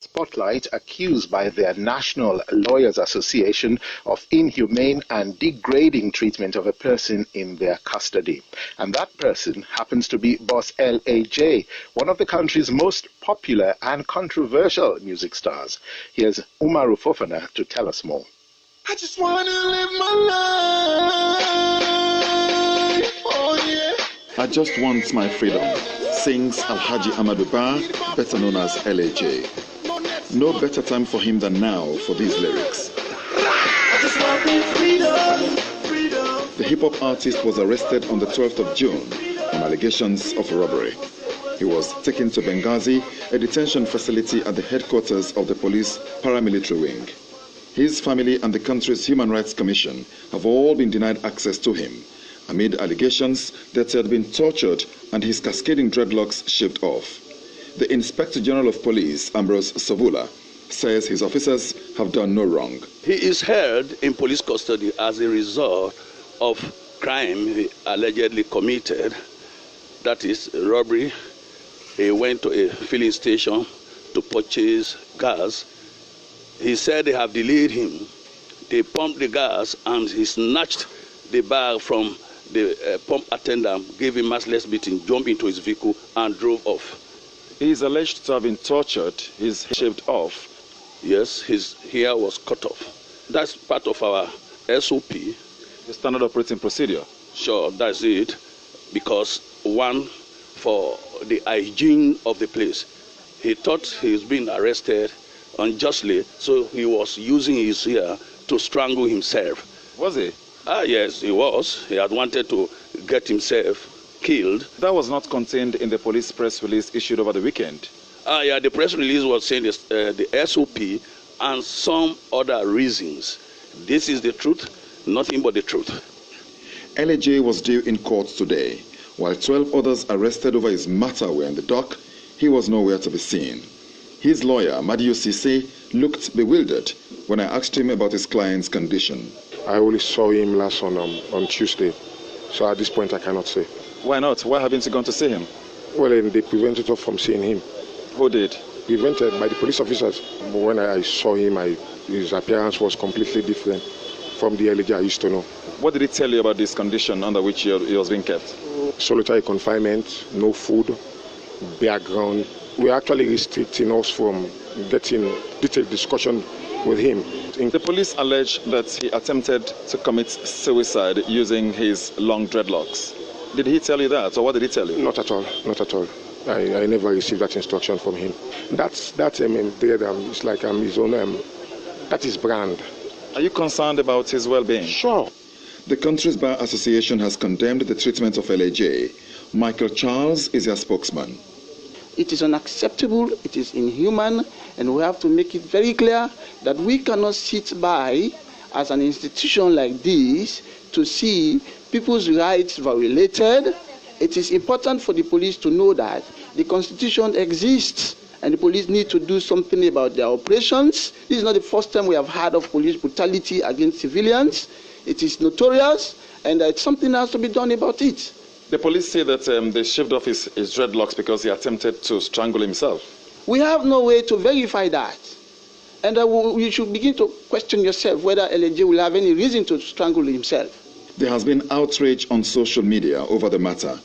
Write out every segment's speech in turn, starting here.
Spotlight accused by their National Lawyers Association of inhumane and degrading treatment of a person in their custody. And that person happens to be Boss L.A.J., one of the country's most popular and controversial music stars. Here's Umaru Fofana to tell us more. I just want to live my life, oh yeah. I just want my freedom, sings Alhaji Amadou Ba, better known as L.A.J. No better time for him than now for these lyrics. I just want my freedom. The hip-hop artist was arrested on the 12th of June on allegations of robbery. He was taken to Benghazi, a detention facility at the headquarters of the police paramilitary wing. His family and the country's Human Rights Commission have all been denied access to him amid allegations that he had been tortured and his cascading dreadlocks shaved off. The Inspector General of Police, Ambrose Sovula, says his officers have done no wrong. He is held in police custody as a result of crime he allegedly committed, that is robbery. He went to a filling station to purchase gas. He said they have delayed him. They pumped the gas and he snatched the bag from the pump attendant, gave him merciless beating, jumped into his vehicle and drove off. He is alleged to have been tortured. He's shaved off. Yes, his hair was cut off. That's part of our SOP. The standard operating procedure. Sure, that's it. Because one, for the hygiene of the place. He thought he was being arrested unjustly, so he was using his hair to strangle himself. Was he? Yes, he was. He had wanted to get himself killed. That was not contained in the police press release issued over the weekend. Yeah, the press release was saying this, the SOP and some other reasons. This is the truth, nothing but the truth. L.A.J. was due in court today. While 12 others arrested over his matter were in the dock, he was nowhere to be seen. His lawyer, Madiu Sise, looked bewildered when I asked him about his client's condition. I only saw him last on Tuesday, so at this point I cannot say. Why not? Why haven't you gone to see him? Well, they prevented us from seeing him. Who did? Prevented by the police officers. But when I saw him, his appearance was completely different from the L.A.J. I used to know. What did he tell you about this condition under which he was being kept? Solitary confinement, no food, background. We're actually restricting us from getting detailed discussion with him. The police allege that he attempted to commit suicide using his long dreadlocks. Did he tell you that, or what did he tell you? Not at all, not at all. I never received that instruction from him. That's dread, it's like his own, that is brand. Are you concerned about his well-being? Sure. The country's Bar Association has condemned the treatment of L.A.J. Michael Charles is their spokesman. It is unacceptable, it is inhuman, and we have to make it very clear that we cannot sit by as an institution like this to see people's rights violated. It is important for the police to know that the Constitution exists and the police need to do something about their operations. This is not the first time we have heard of police brutality against civilians. It is notorious and something has to be done about it. The police say that they shaved off his dreadlocks because he attempted to strangle himself. We have no way to verify that. And you should begin to question yourself whether L.A.J. will have any reason to strangle himself. There has been outrage on social media over the matter.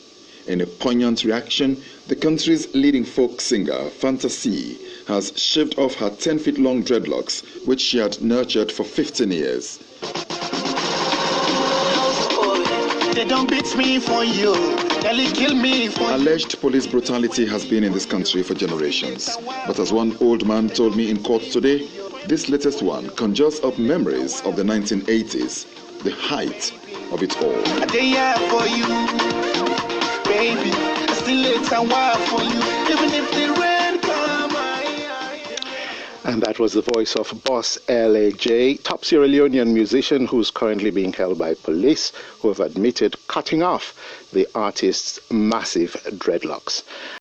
In a poignant reaction, the country's leading folk singer, Fantasy, has shaved off her 10-feet-long dreadlocks, which she had nurtured for 15 years. They don't beat me for you, they kill me for you. Alleged police brutality has been in this country for generations. But as one old man told me in court today, this latest one conjures up memories of the 1980s, the height of it all. A day for you, baby. I still it's a while for you, even if the rain come. And that was the voice of Boss L.A.J., top Sierra Leonean musician who's currently being held by police who have admitted cutting off the artist's massive dreadlocks.